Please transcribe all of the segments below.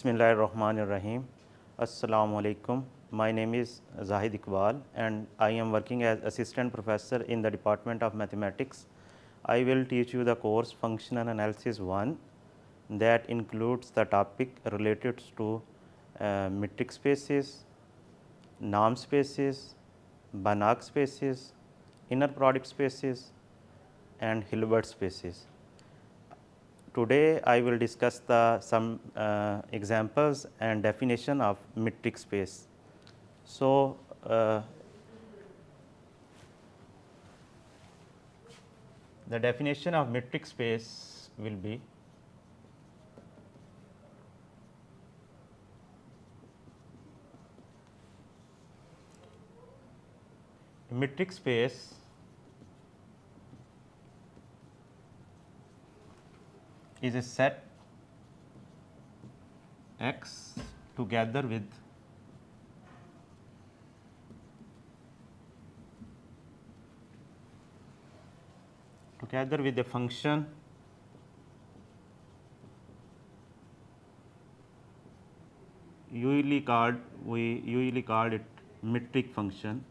Bismillahirrahmanirrahim. Assalamu alaikum. My name is Zahid Iqbal and I am working as assistant professor in the Department of Mathematics. I will teach you the course Functional Analysis 1 that includes the topic related to metric spaces, norm spaces, Banach spaces, inner product spaces and Hilbert spaces. Today, I will discuss some examples and definition of metric space. So, the definition of metric space will be metric space is a set X together with a function we usually called it metric function.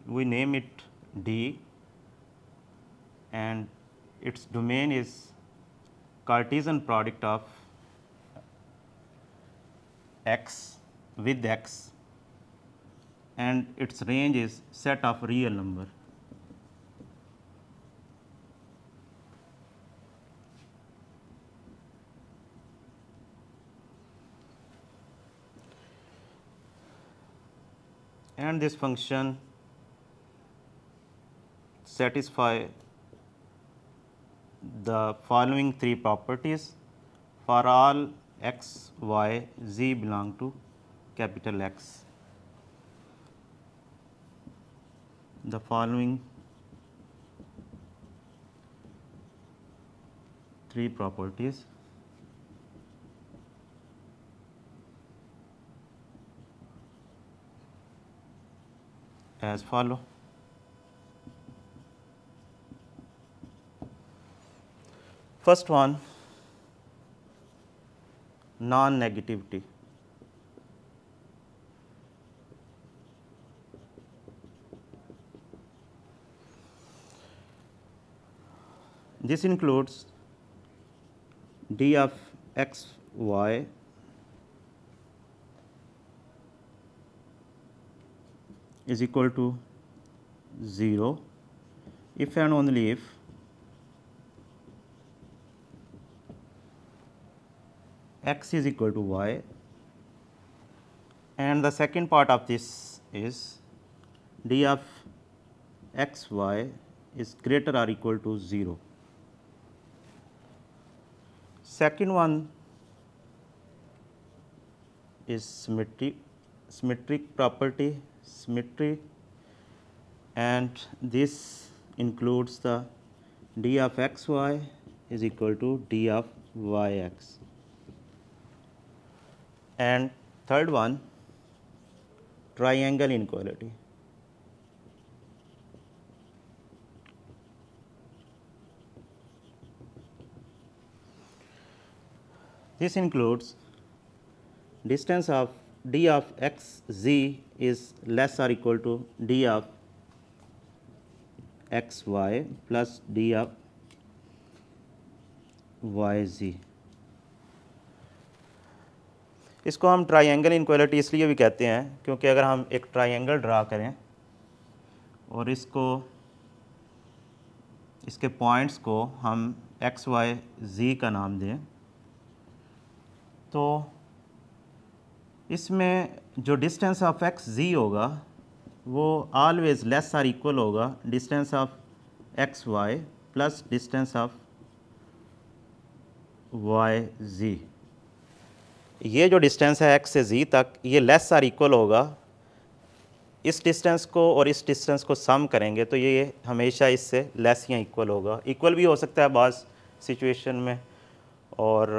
We name it D and its domain is Cartesian product of X with X and its range is set of real number. And this function satisfy the following three properties for all x, y, z belong to capital X. The following three properties as follow. First one, non-negativity. This includes d of x, y is equal to 0 if and only if x is equal to y, and the second part of this is d of x, y is greater or equal to 0. Second one is symmetric property, symmetry, and this includes the d of x y is equal to d of y x. And third one, triangle inequality. This includes distance of d of x z is less or equal to d of x y plus d of y z. इसको हम triangle inequality इसलिए भी कहते हैं क्योंकि अगर हम एक ट्राइंगल ड्रा करें और इसके पॉइंट्स को हम x, y, z का नाम दें तो इसमें जो डिस्टेंस ऑफ x z होगा वो ऑलवेज लेस और इक्वल होगा distance of x y plus distance of y z. ये जो डिस्टेंस है x से z तक ये लेस और इक्वल होगा, इस डिस्टेंस को और इस डिस्टेंस को सम करेंगे तो ये हमेशा इससे लेस या इक्वल होगा. इक्वल भी हो सकता है बाज़ सिचुएशन में और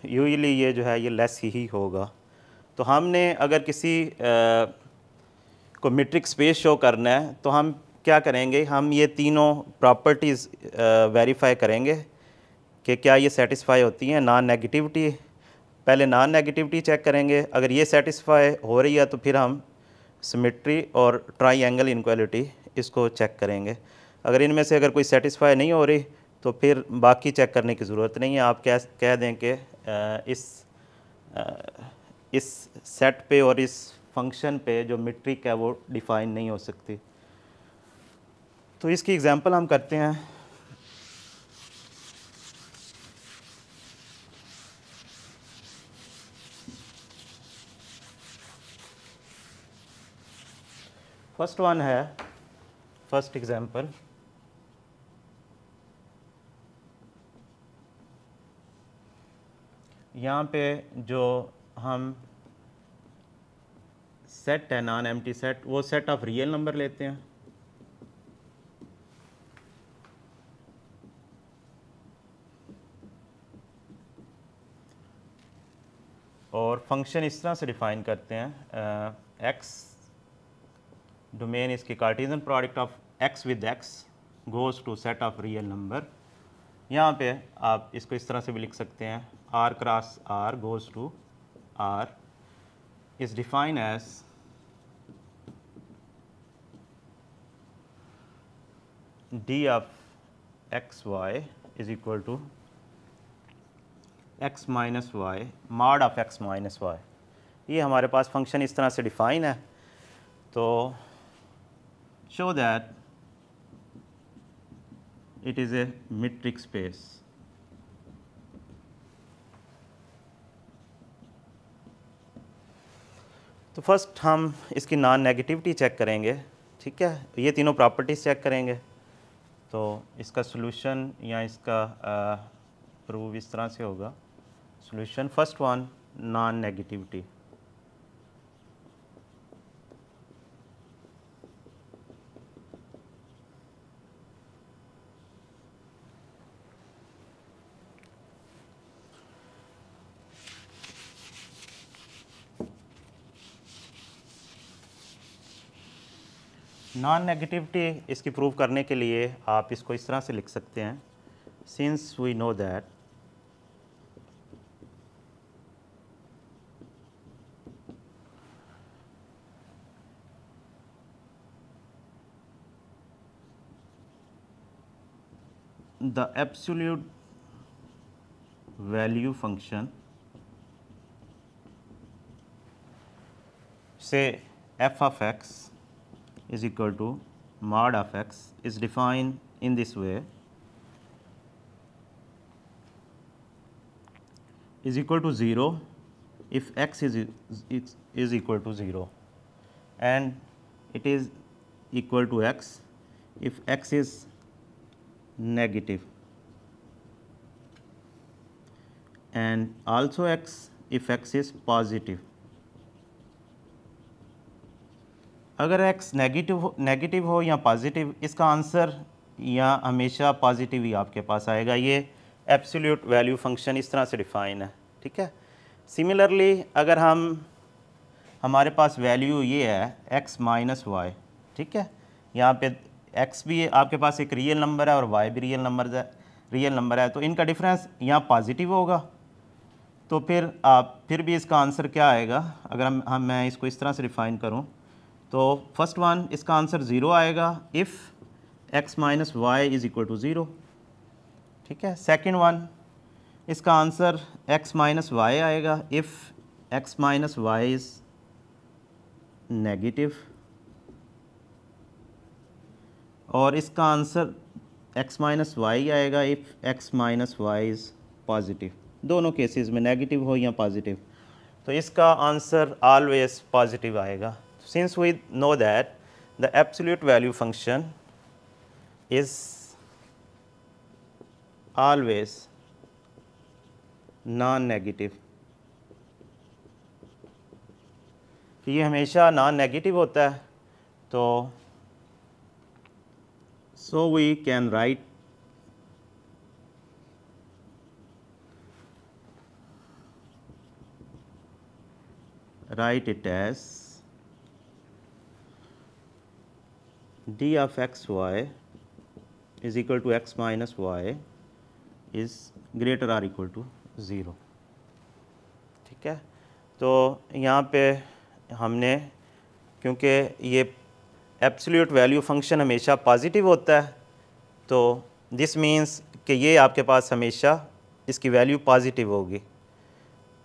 यूजुअली ये जो है ये लेस ही होगा. तो हमने अगर किसी को मीट्रिक स्पेस शो करना है तो हम क्या करेंगे, हम ये तीनों प्रॉपर्टीज़ वेरीफाई करेंगे कि क्या ये सेटिस्फाई होती हैं। नॉन नेगेटिविटी, पहले नॉन नेगेटिविटी चेक करेंगे, अगर ये सेटिस्फाई हो रही है तो फिर हम सिमेट्री और ट्राइंगल इनक्वालिटी इसको चेक करेंगे। अगर इनमें से अगर कोई सेटिस्फाई नहीं हो रही तो फिर बाकी चेक करने की ज़रूरत नहीं है। आप कह दें कि इस सेट पे और इस फंक्शन पे जो मीट्रिक है वो डिफ़ाइन नहीं हो सकती। तो इसकी एग्जांपल हम करते हैं। फर्स्ट वन है, फर्स्ट एग्जांपल, यहाँ पे जो हम सेट है नॉन एम्प्टी सेट, वो सेट ऑफ रियल नंबर लेते हैं और फंक्शन इस तरह से डिफ़ाइन करते हैं, एक्स डोमेन इसकी Cartesian product of x with x goes to set of real number. यहाँ पे आप इसको इस तरह से भी लिख सकते हैं, R cross R goes to R is define as d of x y is equal to x minus y mod of x minus y. ये हमारे पास फंक्शन इस तरह से डिफ़ाइन है। तो show that it is a metric space। तो first हम इसकी नॉन नेगेटिविटी चेक करेंगे, ठीक है, ये तीनों प्रॉपर्टीज़ चेक करेंगे। तो इसका सॉल्यूशन या इसका प्रूव इस तरह से होगा। Solution first one, non negativity. Non negativity इसकी प्रूव करने के लिए आप इसको इस तरह से लिख सकते हैं, since we know that the absolute value function, say f of x is equal to mod of x, is defined in this way, is equal to 0 if x is equal to 0, and it is equal to x if x is negative, and also x if x is positive। अगर x negative हो या positive, इसका answer या हमेशा positive ही आपके पास आएगा। ये absolute value function इस तरह से डिफ़ाइन है, ठीक है। सिमिलरली अगर हमारे पास वैल्यू ये है x माइनस वाई, ठीक है, यहाँ पे x भी आपके पास एक रियल नंबर है और y भी रियल नंबर है, तो इनका डिफरेंस यहाँ पॉजिटिव होगा। तो फिर भी इसका आंसर क्या आएगा, अगर मैं इसको इस तरह से डिफ़ाइन करूँ तो फर्स्ट वन, इसका आंसर 0 आएगा if x minus y is equal to 0, ठीक है। सेकेंड वन, इसका आंसर x माइनस वाई आएगा if x minus y is negative, और इसका आंसर x माइनस वाई आएगा if x minus y is positive. दोनों केसेस में नेगेटिव हो या पॉजिटिव, तो इसका आंसर ऑलवेज पॉजिटिव आएगा। Since we know that the absolute value function is always non-negative, ये हमेशा नॉन नेगेटिव होता है, तो so we can write it as d of x y is equal to x minus y is greater or equal to zero. ठीक है, तो यहाँ पे हमने, क्योंकि ये एब्सोल्यूट वैल्यू फंक्शन हमेशा पॉजिटिव होता है, तो दिस मीन्स कि ये आपके पास हमेशा इसकी वैल्यू पॉजिटिव होगी।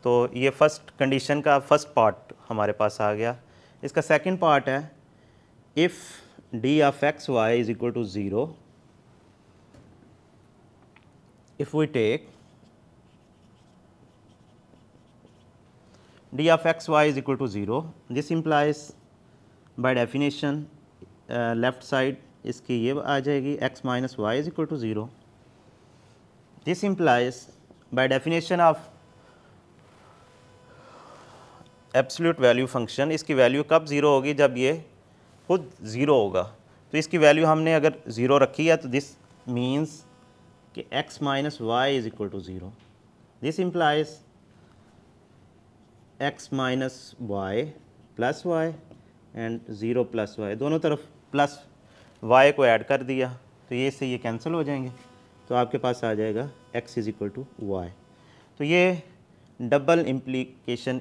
तो ये फर्स्ट कंडीशन का फर्स्ट पार्ट हमारे पास आ गया। इसका सेकंड पार्ट है if d of x y is equal to zero, if we take d of x y is equal to 0, this implies by definition left side इसकी ये आ जाएगी x minus y is equal to 0. This implies by definition of absolute value function इसकी value कब zero होगी, जब ये खुद zero होगा। तो इसकी वैल्यू हमने अगर ज़ीरो रखी है तो दिस मीन्स कि x minus y is equal to 0. This implies x minus Y plus y and zero plus y, दोनों तरफ प्लस y को ऐड कर दिया तो ये से ये कैंसिल हो जाएंगे, तो आपके पास आ जाएगा x is equal to y. तो ये डबल इम्प्लीकेशन,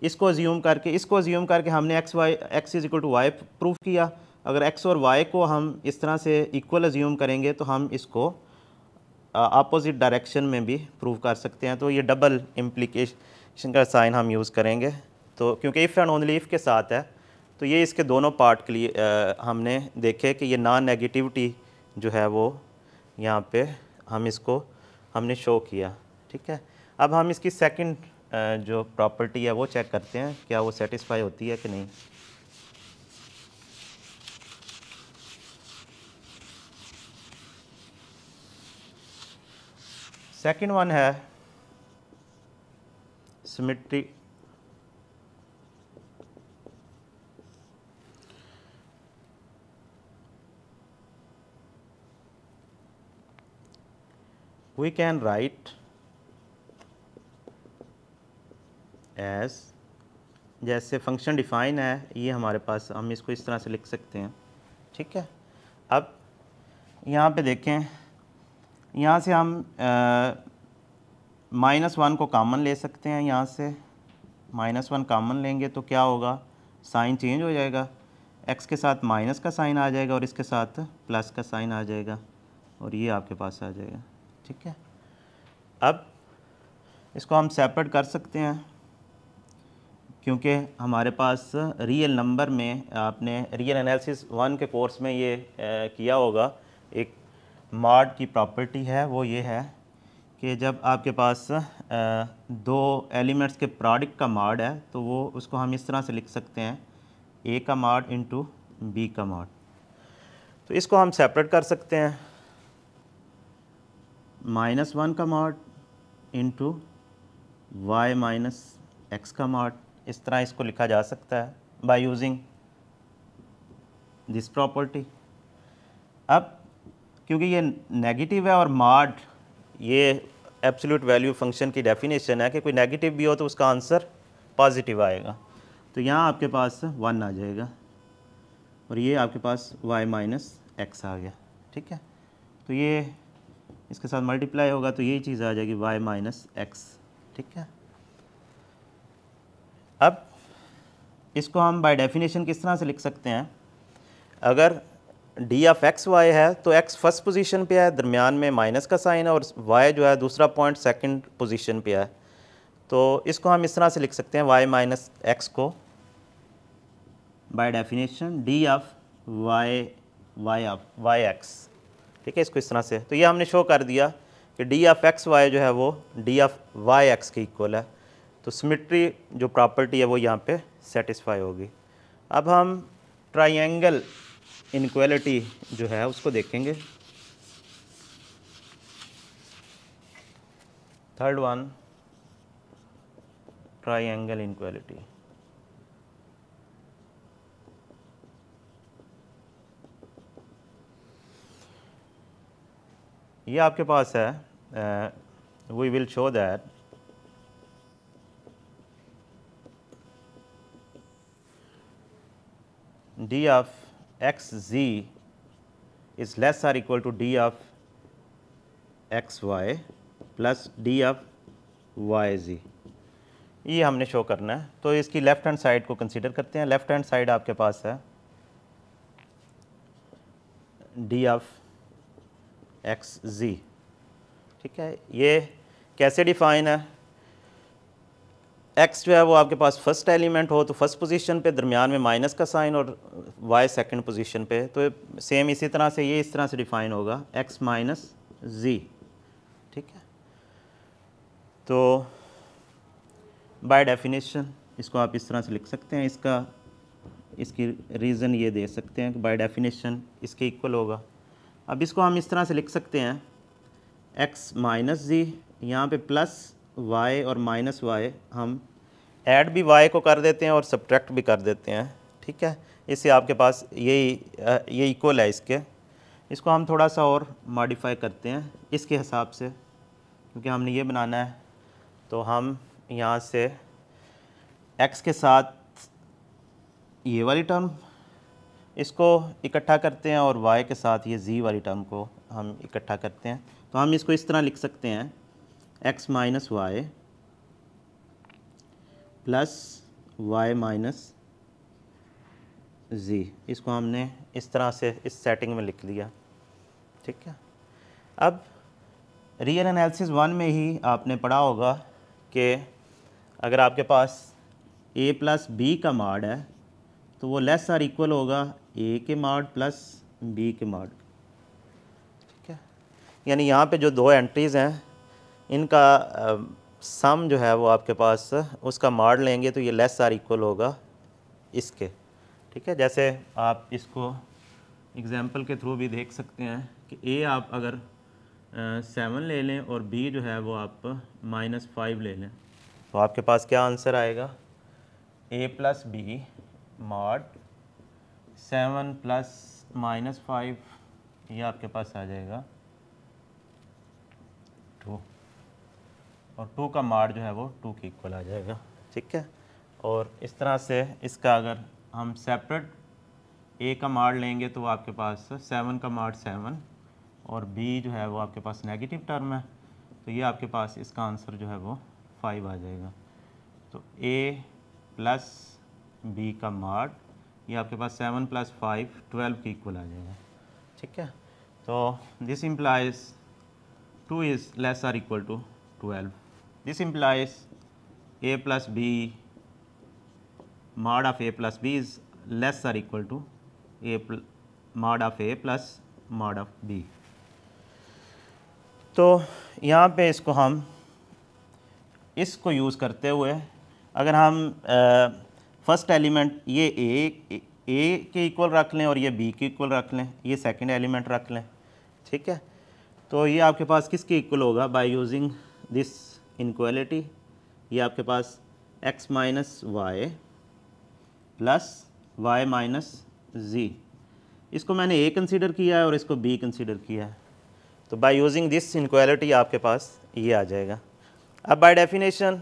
इसको अज्यूम करके हमने x is equal to y prove किया। अगर x और y को हम इस तरह से इक्वल अज्यूम करेंगे तो हम इसको अपोजिट डायरेक्शन में भी प्रूव कर सकते हैं। तो ये डबल इम्प्लीकेशन का साइन हम यूज़ करेंगे। तो क्योंकि इफ़ एंड ओनली इफ़ के साथ है तो ये इसके दोनों पार्ट के लिए हमने देखे कि ये नॉन नेगेटिविटी जो है वो यहाँ पे हमने शो किया। ठीक है, अब हम इसकी सेकंड जो प्रॉपर्टी है वो चेक करते हैं, क्या वो सेटिस्फाई होती है कि नहीं। सेकंड वन है symmetry. we can write as, जैसे फंक्शन डिफाइन है ये हमारे पास, हम इसको इस तरह से लिख सकते हैं। ठीक है, अब यहाँ पे देखें, यहाँ से हम -1 को कॉमन ले सकते हैं। यहाँ से -1 कॉमन लेंगे तो क्या होगा, साइन चेंज हो जाएगा, x के साथ माइनस का साइन आ जाएगा और इसके साथ प्लस का साइन आ जाएगा और ये आपके पास आ जाएगा। ठीक है, अब इसको हम सेपरेट कर सकते हैं क्योंकि हमारे पास रियल नंबर में, आपने रियल एनालिसिस 1 के कोर्स में ये किया होगा, एक मॉड की प्रॉपर्टी है, वो ये है कि जब आपके पास दो एलिमेंट्स के प्रोडक्ट का मॉड है तो वो उसको हम इस तरह से लिख सकते हैं, a का मॉड इंटू b का मॉड। तो इसको हम सेपरेट कर सकते हैं, -1 का mod into y minus x का मॉड, इस तरह इसको लिखा जा सकता है बाय यूजिंग दिस प्रॉपर्टी। अब क्योंकि ये नेगेटिव है और मॉड ये एब्सोल्यूट वैल्यू फंक्शन की डेफिनेशन है कि कोई नेगेटिव भी हो तो उसका आंसर पॉजिटिव आएगा, तो यहाँ आपके पास 1 आ जाएगा और ये आपके पास y माइनस एक्स आ गया। ठीक है, तो ये इसके साथ मल्टीप्लाई होगा तो यही चीज़ आ जाएगी y माइनस एक्स। ठीक है, अब इसको हम बाय डेफिनेशन किस तरह से लिख सकते हैं, अगर डी ऑफ एक्स वाई है तो x फर्स्ट पोजीशन पे है, दरमियान में माइनस का साइन है, और y जो है दूसरा पॉइंट सेकंड पोजीशन पे है। तो इसको हम इस तरह से लिख सकते हैं, y माइनस एक्स को by definition d of y x. ठीक है, इसको इस तरह से, तो ये हमने शो कर दिया कि डी ऑफ एक्स वाई जो है वो डी ऑफ वाई एक्स के इक्वल है। तो सिमेट्री जो प्रॉपर्टी है वो यहाँ पे सेटिस्फाई होगी। अब हम ट्राइंगल इनइक्वालिटी जो है उसको देखेंगे। Third one, triangle inequality. ये आपके पास है, we will show that d of x g is less or equal to d of x y plus d of y g, ये हमने शो करना है। तो इसकी लेफ़्ट हैंड साइड को कंसीडर करते हैं। लेफ़्ट हैंड साइड आपके पास है डी ऑफ एक्स जी, ठीक है। ये कैसे डिफ़ाइन है, एक्स जो है वो आपके पास फर्स्ट एलिमेंट हो तो फर्स्ट पोजीशन पे, दरमियान में माइनस का साइन, और वाई सेकंड पोजीशन पे। तो सेम इसी तरह से ये इस तरह से डिफ़ाइन होगा एक्स माइनस जी, ठीक है। तो बाय डेफिनेशन इसको आप इस तरह से लिख सकते हैं, इसकी रीज़न ये दे सकते हैं कि बाय डेफिनेशन इसके इक्वल होगा। अब इसको हम इस तरह से लिख सकते हैं एक्स माइनस जी, यहाँ पे प्लस वाई और माइनस वाई, हम ऐड भी वाई को कर देते हैं और सब्ट्रैक्ट भी कर देते हैं, ठीक है। इससे आपके पास ये इक्वल है इसके। इसको हम थोड़ा सा और मॉडिफाई करते हैं इसके हिसाब से, क्योंकि हमने ये बनाना है। तो हम यहाँ से x के साथ ये वाली टर्म इसको इकट्ठा करते हैं और y के साथ ये z वाली टर्म को हम इकट्ठा करते हैं। तो हम इसको इस तरह लिख सकते हैं x minus Y plus Y minus जी, इसको हमने इस तरह से इस सेटिंग में लिख लिया, ठीक है। अब रियल एनालिसिस 1 में ही आपने पढ़ा होगा कि अगर आपके पास a प्लस बी का मॉड है तो वो लेस आर इक्वल होगा a के मॉड प्लस b के मॉड, ठीक है। यानी यहाँ पे जो दो एंट्रीज़ हैं इनका सम जो है वो आपके पास उसका मॉड लेंगे तो ये लेस आर इक्वल होगा इसके, ठीक है। जैसे आप इसको एग्जांपल के थ्रू भी देख सकते हैं कि a आप अगर 7 ले लें और b जो है वो आप -5 ले लें, तो आपके पास क्या आंसर आएगा, a plus b mod 7 plus -5, ये आपके पास आ जाएगा 2, और 2 का मॉड जो है वो 2 के इक्वल आ जाएगा, ठीक है। और इस तरह से इसका अगर हम सेपरेट a का मॉड लेंगे तो आपके पास 7 का मॉड 7 और b जो है वो आपके पास नेगेटिव टर्म है, तो ये आपके पास इसका आंसर जो है वो 5 आ जाएगा। तो a प्लस b का मॉड ये आपके पास 7 प्लस 5 12 के इक्वल आ जाएगा, ठीक है। तो this implies 2 is less or equal to 12, this implies a plus b mod of a plus b is less or equal to mod of a plus mod of b। तो यहाँ पे इसको हम इसको यूज़ करते हुए अगर हम फर्स्ट एलिमेंट ये a के इक्वल रख लें और ये b के इक्वल रख लें, ये सेकंड एलिमेंट रख लें, ठीक है। तो ये आपके पास किसके इक्वल होगा, बाय यूजिंग दिस इनक्वालिटी, ये आपके पास x minus Y plus Y minus जी, इसको मैंने a कंसीडर किया है और इसको b कंसीडर किया है। तो बाय यूजिंग दिस इनक्वालिटी आपके पास ये आ जाएगा। अब बाय डेफिनेशन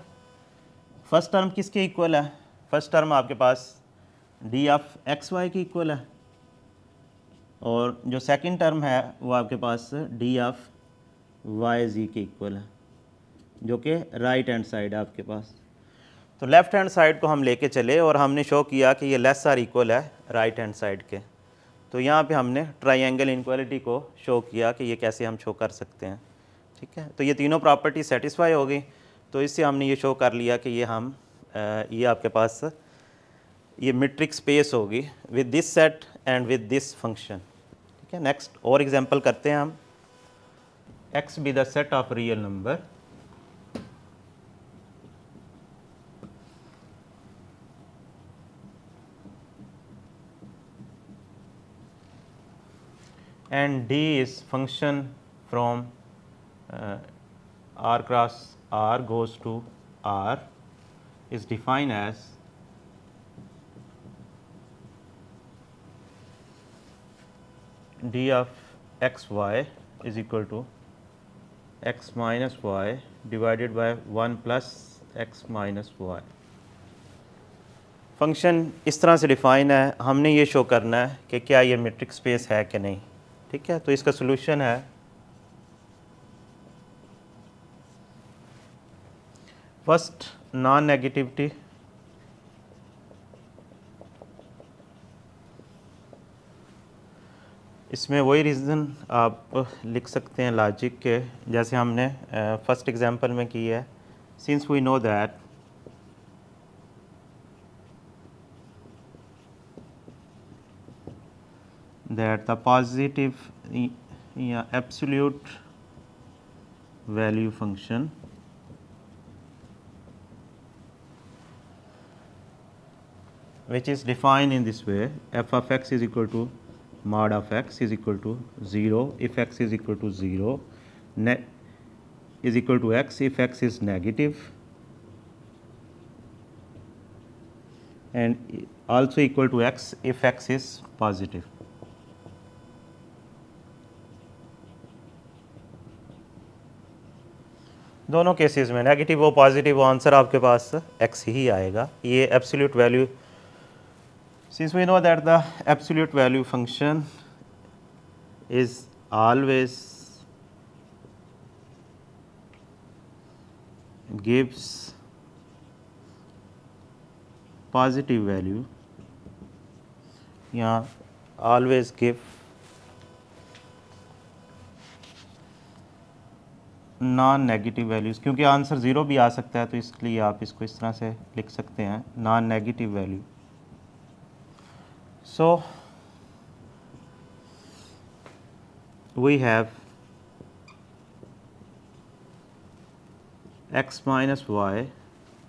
फर्स्ट टर्म किसके इक्वल है, फर्स्ट टर्म आपके पास डी ऑफ एक्स वाई की इक्वल है, और जो सेकंड टर्म है वो आपके पास डी ऑफ वाई जी के इक्वल है, जो कि राइट हैंड साइड है आपके पास। तो लेफ़्ट हैंड साइड को हम लेके चले और हमने शो किया कि ये लेस आर इक्वल है राइट हैंड साइड के। तो यहाँ पे हमने ट्राइंगल इनक्वालिटी को शो किया कि ये कैसे हम शो कर सकते हैं, ठीक है। तो ये तीनों प्रॉपर्टी सेटिस्फाई हो गई, तो इससे हमने ये शो कर लिया कि ये आपके पास ये मीट्रिक स्पेस होगी with this set and with this function, ठीक है। नेक्स्ट और एग्जांपल करते हैं हम, x be the set of real number and D is function from R cross R goes to R is defined as D of x y is equal to x minus y divided by 1 plus x minus y. Function इस तरह से define है, हमने ये show करना है कि क्या ये मेट्रिक स्पेस है कि नहीं। ठीक है, तो इसका सोल्यूशन है फर्स्ट नॉन नेगेटिविटी, इसमें वही रीज़न आप लिख सकते हैं लॉजिक के, जैसे हमने फर्स्ट एग्जांपल में की है। Since we know that the positive absolute value function which is defined in this way, f of x is equal to mod of x is equal to 0 if x is equal to 0, net is equal to x if x is negative, and also equal to x if x is positive. दोनों cases में negative हो positive हो answer आपके पास x ही आएगा। ये absolute value, since we know that the absolute value function is always gives positive value, यहाँ always give non negative values, क्योंकि आंसर ज़ीरो भी आ सकता है तो इसलिए आप इसको इस तरह से लिख सकते हैं non negative value. So we have x minus y,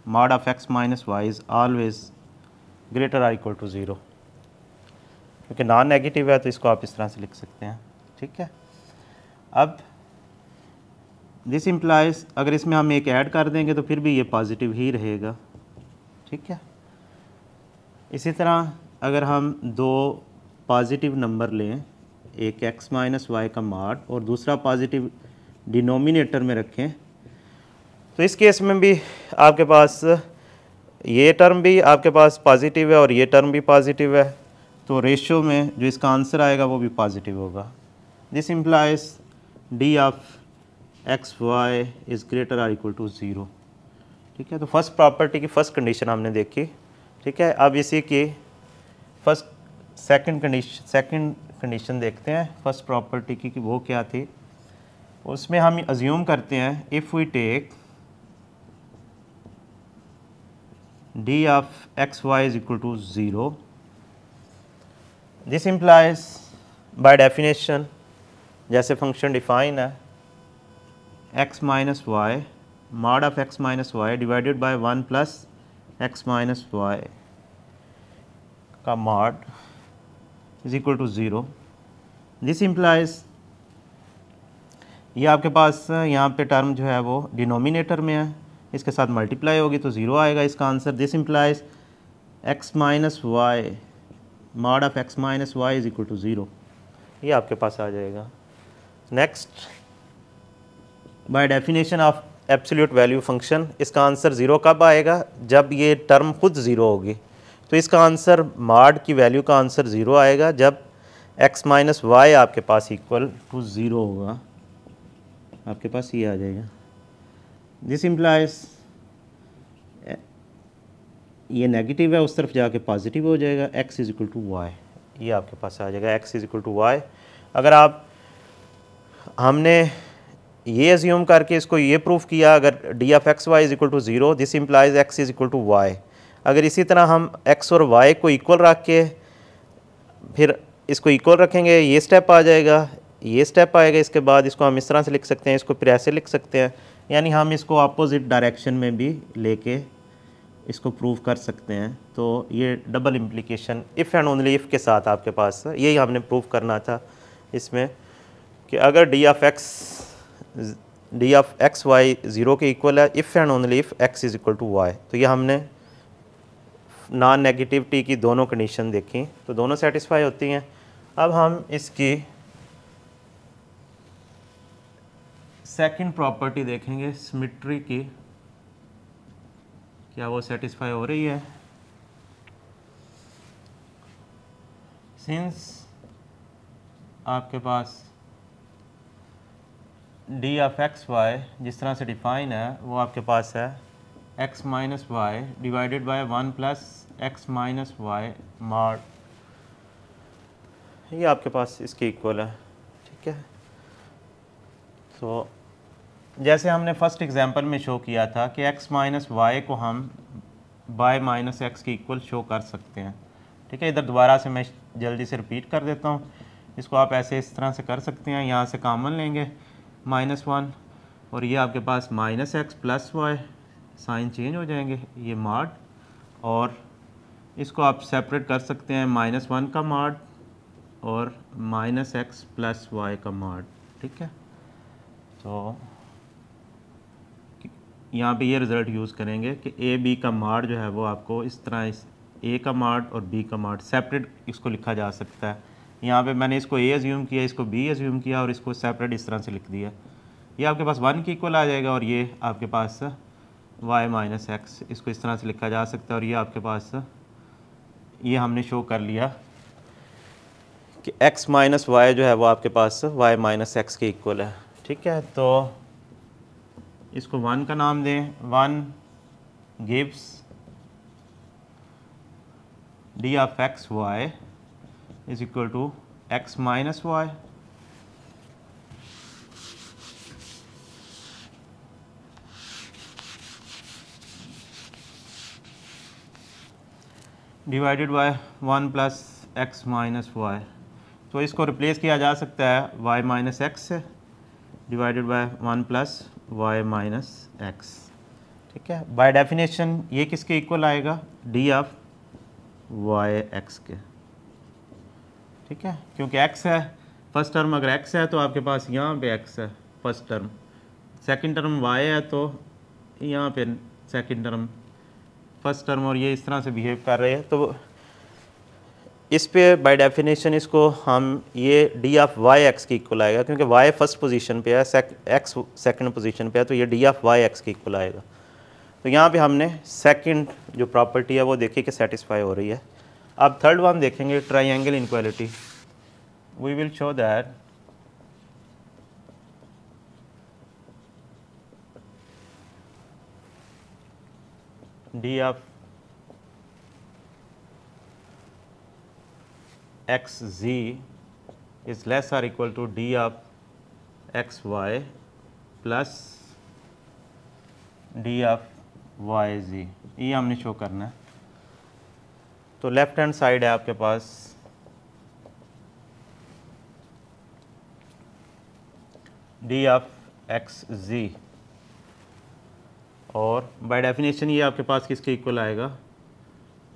mod of x minus y is always greater और इक्वल टू ज़ीरो, क्योंकि नॉन नेगेटिव है तो इसको आप इस तरह से लिख सकते हैं। ठीक है, अब दिस इम्प्लाइज अगर इसमें हम एक ऐड कर देंगे तो फिर भी ये पॉजिटिव ही रहेगा। ठीक है, इसी तरह अगर हम दो पॉजिटिव नंबर लें, एक x माइनस वाई का मॉड और दूसरा पॉजिटिव डिनोमिनेटर में रखें, तो इस केस में भी आपके पास ये टर्म भी आपके पास पॉजिटिव है और ये टर्म भी पॉजिटिव है, तो रेशियो में जो इसका आंसर आएगा वो भी पॉजिटिव होगा। This implies d of x y is greater और इक्वल टू ज़ीरो। ठीक है, तो फर्स्ट प्रॉपर्टी की फ़र्स्ट कंडीशन हमने देखी। ठीक है, अब इसी की सेकंड कंडीशन देखते हैं फर्स्ट प्रॉपर्टी की कि वो क्या थी। उसमें हम अज्यूम करते हैं if we take d of x y is equal to zero, this implies by definition जैसे फंक्शन डिफाइन है x minus y mod of x minus Y divided by 1 plus x minus y का mod is equal to zero. This implies ये आपके पास यहाँ पे term जो है वो डिनोमिनेटर में है, इसके साथ मल्टीप्लाई होगी तो ज़ीरो आएगा इसका answer. This implies x minus y mod of x minus y is equal to zero, ये आपके पास आ जाएगा। Next, by definition of absolute value function इसका आंसर ज़ीरो कब आएगा, जब ये टर्म खुद ज़ीरो होगी। तो इसका आंसर मॉड की वैल्यू का आंसर ज़ीरो आएगा जब x माइनस वाई आपके पास इक्वल टू ज़ीरो होगा, आपके पास ये आ जाएगा। दिस इम्प्लाइज ये नेगेटिव है उस तरफ जाके पॉजिटिव हो जाएगा, x is equal to y, ये आपके पास आ जाएगा x is equal to y. अगर आप हमने ये अज्यूम करके इसको ये प्रूफ किया, अगर d of x y is equal to zero this implies x is equal to y. अगर इसी तरह हम x और y को इक्वल रख के फिर इसको इक्वल रखेंगे, ये स्टेप आ जाएगा, ये स्टेप आएगा, इसके बाद इसको हम इस तरह से लिख सकते हैं, इसको फिर ऐसे लिख सकते हैं, यानी हम इसको अपोजिट डायरेक्शन में भी लेके इसको प्रूव कर सकते हैं। तो ये double implication if and only if के साथ आपके पास यही हमने प्रूव करना था इसमें कि अगर d of x y zero के इक्वल है if and only if x is equal to y, तो ये हमने नॉन नेगेटिविटी की दोनों कंडीशन देखी तो दोनों सेटिस्फाई होती हैं। अब हम इसकी सेकंड प्रॉपर्टी देखेंगे सिमेट्री की, क्या वो सेटिस्फाई हो रही है। सिंस आपके पास डी ऑफ एक्स वाई जिस तरह से डिफाइन है वो आपके पास है x minus Y divided by 1 plus x minus y mod, ये आपके पास इसके इक्वल है। ठीक है, तो जैसे हमने फर्स्ट एग्जांपल में शो किया था कि x माइनस वाई को हम y माइनस एक्स के इक्वल शो कर सकते हैं। ठीक है, इधर दोबारा से मैं जल्दी से रिपीट कर देता हूँ। इसको आप ऐसे इस तरह से कर सकते हैं, यहाँ से कॉमन लेंगे -1 और ये आपके पास minus x plus y, sign change हो जाएंगे, ये मॉड, और इसको आप सेपरेट कर सकते हैं -1 का मॉड और माइनस एक्स प्लस वाई का मॉड। ठीक है, तो यहाँ पे ये रिज़ल्ट यूज़ करेंगे कि ए बी का मॉड जो है वो आपको इस तरह इस ए का मॉड और बी का मॉड सेपरेट इसको लिखा जा सकता है। यहाँ पे मैंने इसको ए एज्यूम किया, इसको बी एज्यूम किया और इसको सेपरेट इस तरह से लिख दिया। ये आपके पास 1 के इक्वल आ जाएगा और ये आपके पास y माइनस एक्स, इसको इस तरह से लिखा जा सकता है। और ये आपके पास ये हमने शो कर लिया कि x माइनस वाई जो है वो आपके पास y माइनस एक्स के इक्वल है। ठीक है, तो इसको 1 का नाम दें, 1 gives D of x y is equal to x minus Y divided by 1 plus x minus y. तो इसको रिप्लेस किया जा सकता है y माइनस एक्स से divided by 1 plus Y minus x. ठीक है, बाय डेफिनेशन ये किसके इक्वल आएगा, डी ऑफ वाई एक्स के। ठीक है, क्योंकि x है, फर्स्ट टर्म अगर x है तो आपके पास यहाँ पे x है first term, second term y है तो यहाँ पे सेकंड टर्म फर्स्ट टर्म, और ये इस तरह से बिहेव कर रहे हैं। तो इस पे बाय डेफिनेशन इसको हम ये डी ऑफ वाई एक्स के इक्वल आएगा, क्योंकि y फर्स्ट पोजीशन पे है, x सेकंड पोजीशन पे है, तो ये डी ऑफ वाई एक्स के इक्वल आएगा। तो यहाँ पे हमने सेकंड जो प्रॉपर्टी है वो देखी कि सेटिस्फाई हो रही है। अब थर्ड वन देखेंगे, triangle inequality. We will show that d of x ji is less और equal to d of x y plus d of y g, ये हमने शो करना है। तो लेफ्ट हैंड साइड है आपके पास डी ऑफ एक्स जी, और बाय डेफिनेशन ये आपके पास किसके इक्वल आएगा,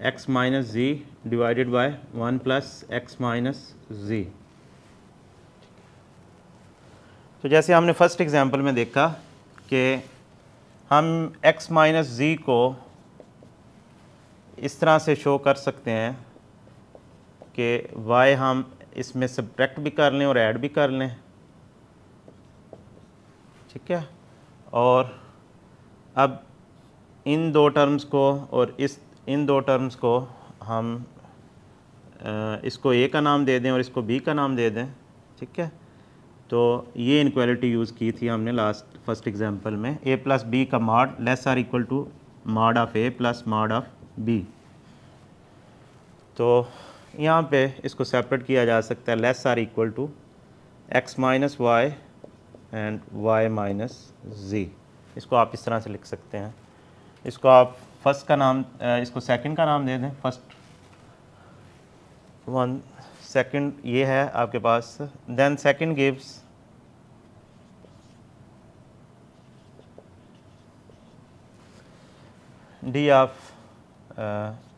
x minus ji divided by 1 plus x minus g. तो जैसे हमने फर्स्ट एग्जांपल में देखा कि हम x माइनस जी को इस तरह से शो कर सकते हैं कि y हम इसमें सब्ट्रैक्ट भी कर लें और ऐड भी कर लें। ठीक है, और अब इन दो टर्म्स को और इन दो टर्म्स को हम इसको a का नाम दे दें और इसको b का नाम दे दें। ठीक है, तो ये इनक्वालिटी यूज़ की थी हमने लास्ट फर्स्ट एग्जांपल में, a प्लस बी का mod less or equal to mod of a plus mod of b। तो यहाँ पे इसको सेपरेट किया जा सकता है, less or equal to x minus y and y minus जी। इसको आप इस तरह से लिख सकते हैं। इसको आप फर्स्ट का नाम, इसको सेकंड का नाम दे दें, फर्स्ट वन, सेकंड ये है आपके पास, then second gives D of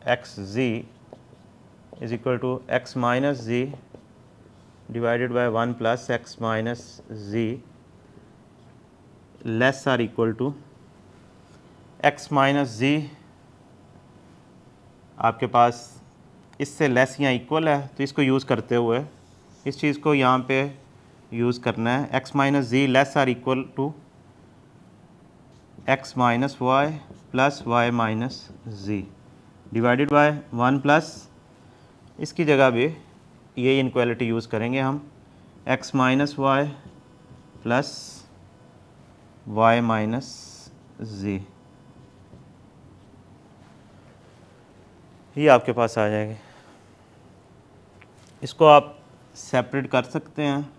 x ji is equal to x minus ji divided by 1 plus x minus G less or equal to x minus G आपके पास इससे लेस या इक्वल है, तो इसको यूज़ करते हुए इस चीज़ को यहाँ पे यूज़ करना है, x minus G less or equal to x minus Y plus Y minus ji divided by 1 plus इसकी जगह भी ये इनक्वालिटी यूज़ करेंगे हम, x minus Y plus Y minus G, ये आपके पास आ जाएगी। इसको आप सेपरेट कर सकते हैं,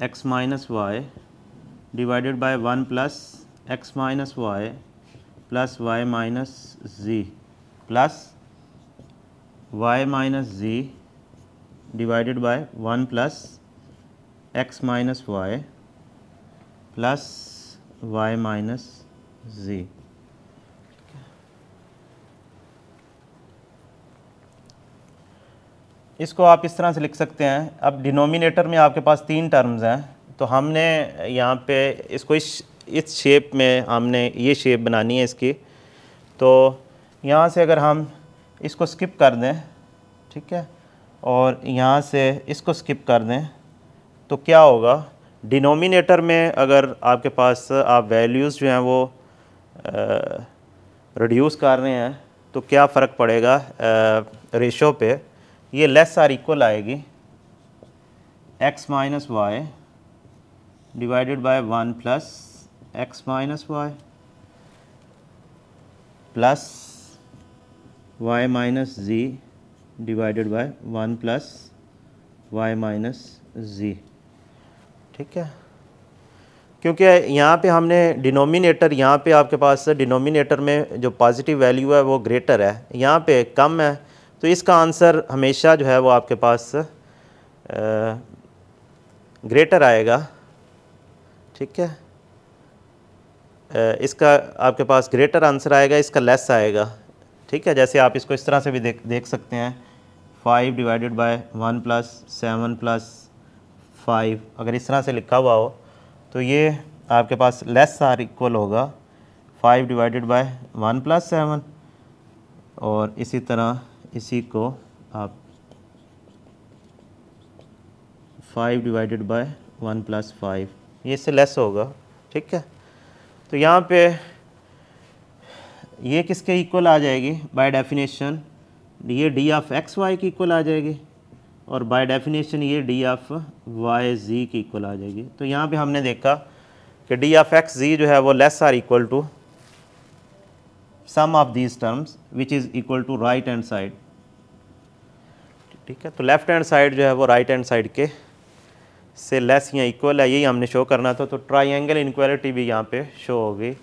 x minus Y divided by 1 plus x minus Y plus Y minus G plus Y minus ji divided by 1 plus x minus Y plus Y minus जी। इसको आप इस तरह से लिख सकते हैं। अब डिनोमिनेटर में आपके पास 3 टर्म्स हैं, तो हमने यहाँ पे इसको इस शेप में हमने ये शेप बनानी है इसकी। तो यहाँ से अगर हम इसको स्किप कर दें, ठीक है, और यहाँ से इसको स्किप कर दें, तो क्या होगा, डिनोमिनेटर में अगर आपके पास आप वैल्यूज़ जो हैं वो रिड्यूस कर रहे हैं तो क्या फ़र्क पड़ेगा रेशो पे, ये लेस आर इक्वल आएगी x minus Y divided by 1 plus x minus Y plus Y minus ji divided by 1 plus Y minus G. ठीक है, क्योंकि यहाँ पे हमने डिनोमिनेटर, यहाँ पे आपके पास डिनोमिनेटर में जो पॉजिटिव वैल्यू है वो ग्रेटर है, यहाँ पे कम है, तो इसका आंसर हमेशा जो है वो आपके पास ग्रेटर आएगा। ठीक है, इसका आपके पास ग्रेटर आंसर आएगा, इसका लेस आएगा। ठीक है, जैसे आप इसको इस तरह से भी देख सकते हैं, 5 डिवाइडेड बाय 1 प्लस 7 प्लस 5, अगर इस तरह से लिखा हुआ हो तो ये आपके पास लेस आर इक्वल होगा 5 डिवाइडेड बाय 1 प्लस 7, और इसी तरह इसी को आप 5 डिवाइडेड बाय 1 प्लस 5, ये इससे लेस होगा। ठीक है, तो यहाँ पे ये किसके इक्वल आ जाएगी, बाय डेफिनेशन ये डी ऑफ एक्स वाई की इक्वल आ जाएगी, और बाय डेफिनेशन ये डी ऑफ वाई जी की इक्वल आ जाएगी। तो यहाँ पे हमने देखा कि डी ऑफ एक्स जी जो है वो less or equal to sum of these terms which is equal to right hand side. ठीक है, तो लेफ्ट हैंड साइड जो है वो राइट हैंड साइड के से लेस या इक्वल है, यही हमने शो करना था। तो ट्राइंगल इनक्वालिटी भी यहाँ पे शो हो गई।